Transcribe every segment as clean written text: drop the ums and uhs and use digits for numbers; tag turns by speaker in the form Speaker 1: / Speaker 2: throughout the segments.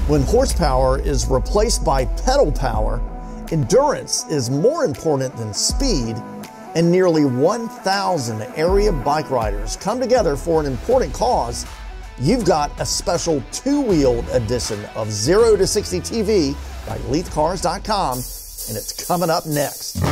Speaker 1: When horsepower is replaced by pedal power, endurance is more important than speed, and nearly 1,000 area bike riders come together for an important cause. You've got a special two-wheeled edition of 0 to 60 TV by LeithCars.com, and it's coming up next.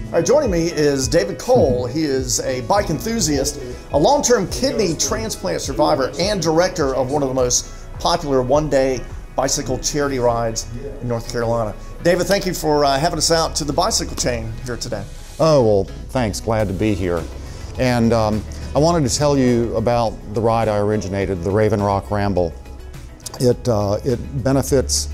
Speaker 1: All right, joining me is David Cole. He is a bike enthusiast, a long-term kidney transplant survivor, and director of one of the most popular one-day bicycle charity rides in North Carolina. David, thank you for having us out to the bicycle chain here today.
Speaker 2: Oh, well, thanks. Glad to be here. And I wanted to tell you about the ride I originated, the Raven Rock Ramble. It benefits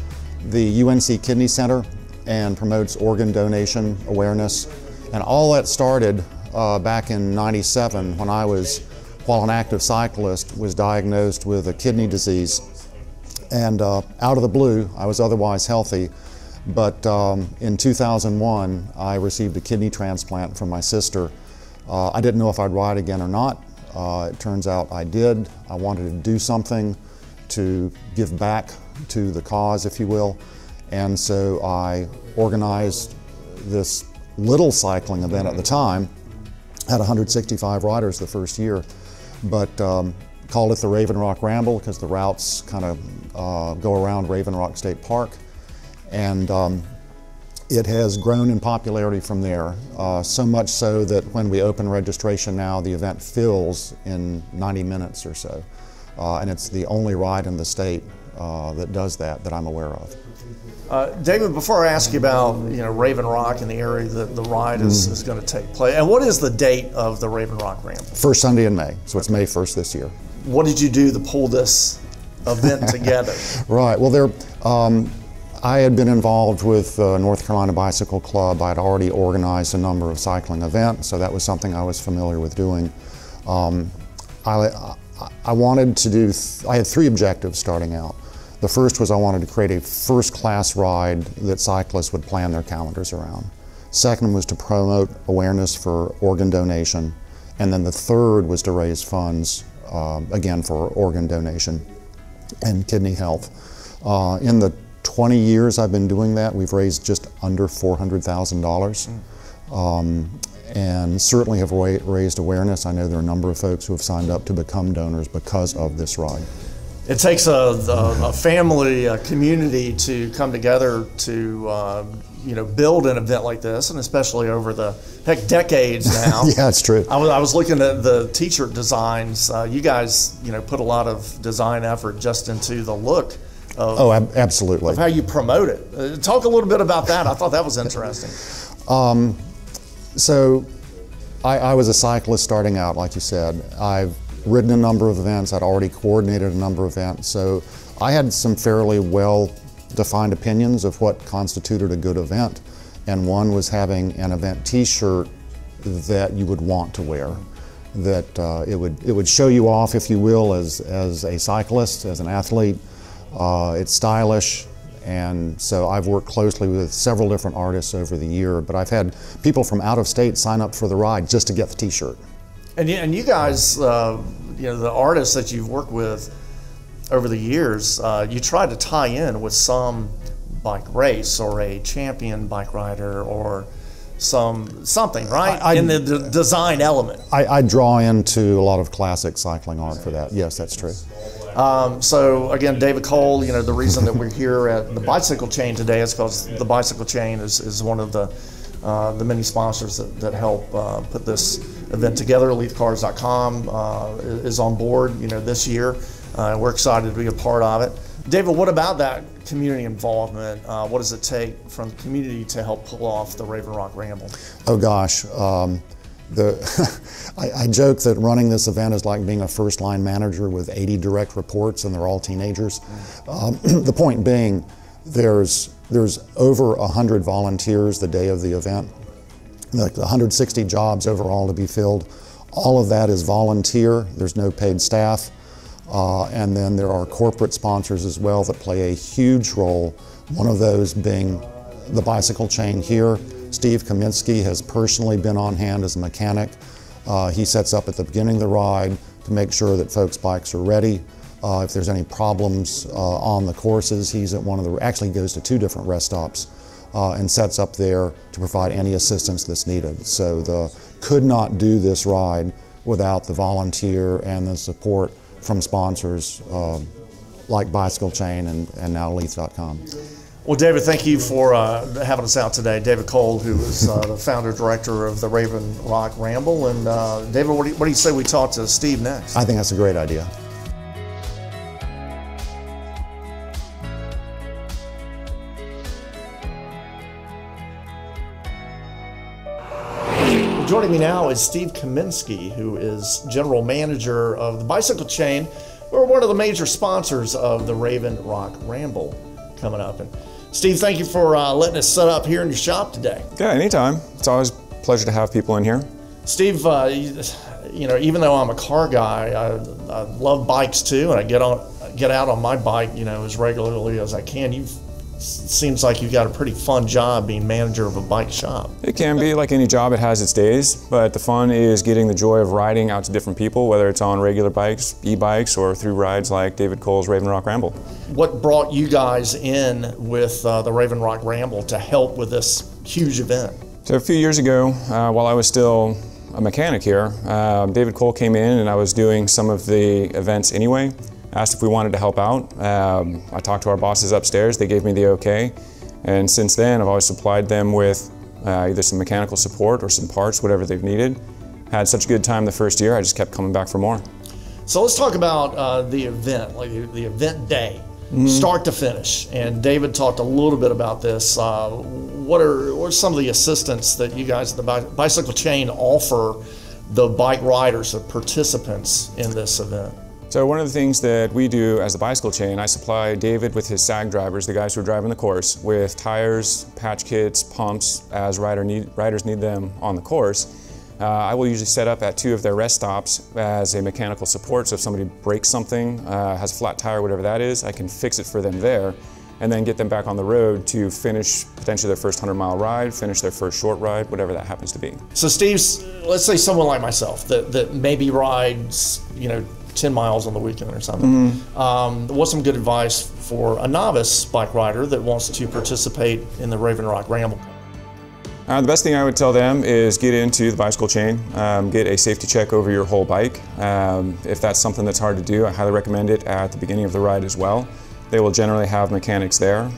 Speaker 2: the UNC Kidney Center and promotes organ donation awareness. And all that started back in '97 when I was, while an active cyclist, was diagnosed with a kidney disease. And out of the blue, I was otherwise healthy, but in 2001, I received a kidney transplant from my sister. I didn't know if I'd ride again or not. It turns out I did. I wanted to do something to give back to the cause, if you will. And so I organized this little cycling event at the time, had 165 riders the first year, but called it the Raven Rock Ramble because the routes kind of go around Raven Rock State Park. And it has grown in popularity from there, so much so that when we open registration now, the event fills in 90 minutes or so. And it's the only ride in the state that does that I'm aware of.
Speaker 1: David, before I ask you about Raven Rock and the area that the ride is going to take place, and what is the date of the Raven Rock Ramble?
Speaker 2: First Sunday in May, so it's May 1st this year.
Speaker 1: What did you do to pull this event together?
Speaker 2: Right, well I had been involved with North Carolina Bicycle Club. I had already organized a number of cycling events, so that was something I was familiar with doing. I wanted to do, I had three objectives starting out. The first was I wanted to create a first-class ride that cyclists would plan their calendars around. Second was to promote awareness for organ donation. And then the third was to raise funds, again, for organ donation and kidney health. In the 20 years I've been doing that, we've raised just under $400,000. And certainly have raised awareness. I know there are a number of folks who have signed up to become donors because of this ride.
Speaker 1: It takes a family, a community to come together to build an event like this, and especially over the decades now.
Speaker 2: Yeah, it's true.
Speaker 1: I was looking at the t-shirt designs. You guys put a lot of design effort just into the look of,
Speaker 2: absolutely,
Speaker 1: of how you promote it. Talk a little bit about that. I thought that was interesting.
Speaker 2: So I was a cyclist starting out, like you said. I've ridden a number of events. I'd already coordinated a number of events. So I had some fairly well-defined opinions of what constituted a good event. And one was having an event t-shirt that you would want to wear. That it would show you off, if you will, as a cyclist, as an athlete. It's stylish. And so I've worked closely with several different artists over the year, but I've had people from out of state sign up for the ride just to get the t-shirt.
Speaker 1: And you guys, the artists that you've worked with over the years, you try to tie in with some bike race or a champion bike rider or something, right? In the design element.
Speaker 2: I draw into a lot of classic cycling art for that. Yes, that's true.
Speaker 1: So again, David Cole, the reason that we're here at the bicycle chain today is because the bicycle chain is one of the many sponsors that help put this event together. LeithCars.com is on board, this year. We're excited to be a part of it. David, what about that community involvement? What does it take from the community to help pull off the Raven Rock Ramble? Oh gosh,
Speaker 2: I joke that running this event is like being a first-line manager with 80 direct reports, and they're all teenagers. The point being, there's over 100 volunteers the day of the event, like 160 jobs overall to be filled. All of that is volunteer. There's no paid staff. And then there are corporate sponsors as well that play a huge role, one of those being the bicycle chain here. Steve Kaminsky has personally been on hand as a mechanic. He sets up at the beginning of the ride to make sure that folks' bikes are ready. If there's any problems on the courses, he's at actually goes to 2 different rest stops and sets up there to provide any assistance that's needed. So could not do this ride without the volunteer and the support from sponsors like Bicycle Chain and now Leith.com.
Speaker 1: Well, David, thank you for having us out today. David Cole, who is the founder-director of the Raven Rock Ramble. And David, what do you say we talk to Steve next?
Speaker 2: I think that's a great idea.
Speaker 1: Joining me now is Steve Kaminsky, who is general manager of the Bicycle Chain. We're one of the major sponsors of the Raven Rock Ramble coming up. And Steve, thank you for letting us set up here in your shop today.
Speaker 3: Yeah, anytime. It's always a pleasure to have people in here.
Speaker 1: Steve, you know, even though I'm a car guy, I love bikes too, and I get out on my bike, you know, as regularly as I can. Seems like you've got a pretty fun job being manager of a bike shop.
Speaker 3: It can be. Like any job, it has its days, but the fun is getting the joy of riding out to different people, whether it's on regular bikes, e-bikes, or through rides like David Cole's Raven Rock Ramble.
Speaker 1: What brought you guys in with the Raven Rock Ramble to help with this huge event?
Speaker 3: So a few years ago, while I was still a mechanic here, David Cole came in and I was doing some of the events anyway. Asked if we wanted to help out. I talked to our bosses upstairs, they gave me the okay, and since then I've always supplied them with either some mechanical support or some parts, whatever they've needed. Had such a good time the first year, I just kept coming back for more. So
Speaker 1: let's talk about the event, like the event day, start to finish. And David talked a little bit about this. What are some of the assistance that you guys at the Bicycle Chain offer the bike riders, the participants in this event?
Speaker 3: So one of the things that we do as the Bicycle Chain, I supply David with his SAG drivers, the guys who are driving the course, with tires, patch kits, pumps, as riders need them on the course. I will usually set up at 2 of their rest stops as a mechanical support, so if somebody breaks something, has a flat tire, whatever that is, I can fix it for them there, and then get them back on the road to finish potentially their first 100-mile ride, finish their first short ride, whatever that happens to be.
Speaker 1: So Steve, let's say someone like myself that maybe rides, you know, 10 miles on the weekend or something. What's some good advice for a novice bike rider that wants to participate in the Raven Rock Ramble?
Speaker 3: The best thing I would tell them is get into the Bicycle Chain, get a safety check over your whole bike. If that's something that's hard to do, I highly recommend it at the beginning of the ride as well. They will generally have mechanics there.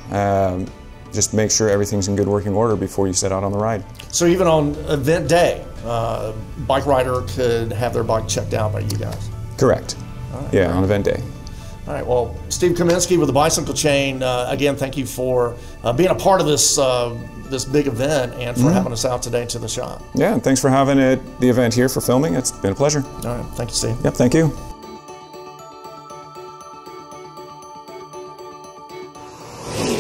Speaker 3: Just make sure everything's in good working order before you set out on the ride.
Speaker 1: So even on event day, bike rider could have their bike checked out by you guys?
Speaker 3: Correct.
Speaker 1: Right,
Speaker 3: yeah, on event day.
Speaker 1: All right, well, Steve Kaminsky with the Bicycle Chain, again, thank you for being a part of this this big event and for having us out today to the shop.
Speaker 3: Yeah, and thanks for having the event here for filming. It's been a pleasure.
Speaker 1: All right, thank you, Steve.
Speaker 3: Yep, thank you.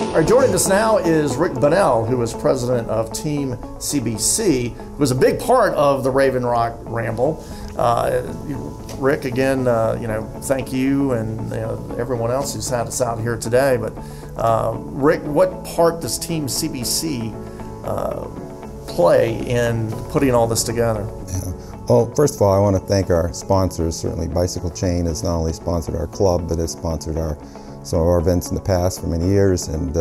Speaker 1: All right, joining us now is Rick Bonnell, who is president of Team CBC, who was a big part of the Raven Rock Ramble. Rick, again, you know, thank you and everyone else who's had us out here today. But Rick, what part does Team CBC play in putting all this together?
Speaker 4: Yeah. Well, first of all, I want to thank our sponsors. Certainly, Bicycle Chain has not only sponsored our club, but has sponsored some of our events in the past for many years, and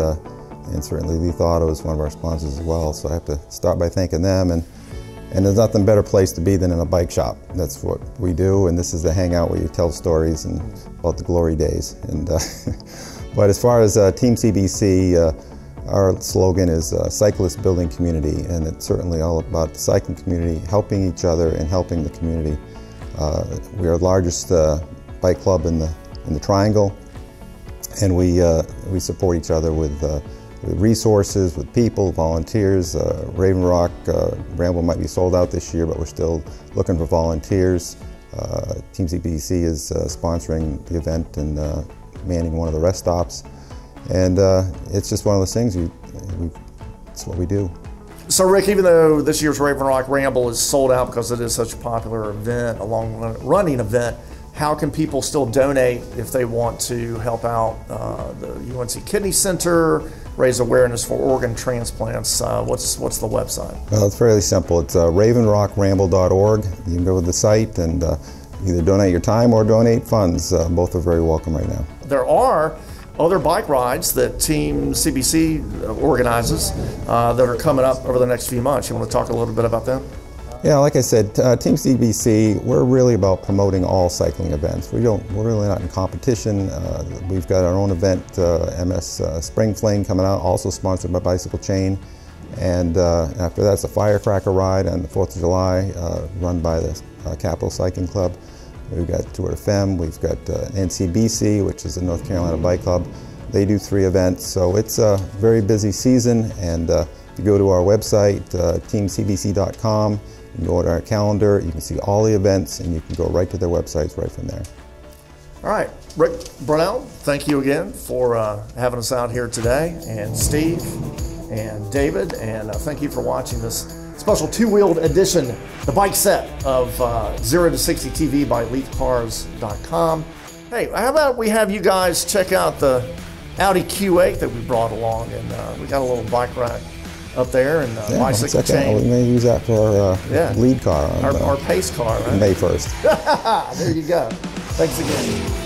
Speaker 4: certainly Leith Auto is one of our sponsors as well. So I have to start by thanking them. And there's nothing better place to be than in a bike shop. That's what we do, and this is the hangout where you tell stories and about the glory days. And but as far as Team CBC, our slogan is Cyclists Building Community, and it's certainly all about the cycling community, helping each other and helping the community. We are the largest bike club in the Triangle, and we support each other with resources, with people, volunteers. Raven Rock Ramble might be sold out this year, but we're still looking for volunteers. Team CBC is sponsoring the event and manning one of the rest stops. And it's just one of those things, it's what we do.
Speaker 1: So Rick, even though this year's Raven Rock Ramble is sold out because it is such a popular event, a long running event, how can people still donate if they want to help out the UNC Kidney Center, raise awareness for organ transplants? What's the website?
Speaker 4: Well, it's fairly simple. It's ravenrockramble.org. You can go to the site and either donate your time or donate funds. Both are very welcome right now.
Speaker 1: There are other bike rides that Team CBC organizes that are coming up over the next few months. You want to talk a little bit about them?
Speaker 4: Yeah, like I said, Team CBC, we're really about promoting all cycling events. we're really not in competition. We've got our own event, MS Spring Fling, coming out, also sponsored by Bicycle Chain. And after that, it's a firecracker ride on the 4th of July, run by the Capital Cycling Club. We've got Tour de Femme, we've got NCBC, which is the North Carolina Bike Club. They do 3 events, so it's a very busy season. And if you go to our website, teamcbc.com, you can go to our calendar, you can see all the events, and you can go right to their websites right from there.
Speaker 1: All right, Rick Bonnell, thank you again for having us out here today, and Steve and David, and thank you for watching this special 2-wheeled edition, the bike set of 0 to 60 TV by LeithCars.com. Hey, how about we have you guys check out the Audi Q8 that we brought along, and we got a little bike rack up there, and bicycle chain.
Speaker 4: We may use that for our lead car on
Speaker 1: our pace car, right?
Speaker 4: May 1st.
Speaker 1: There you go. Thanks again.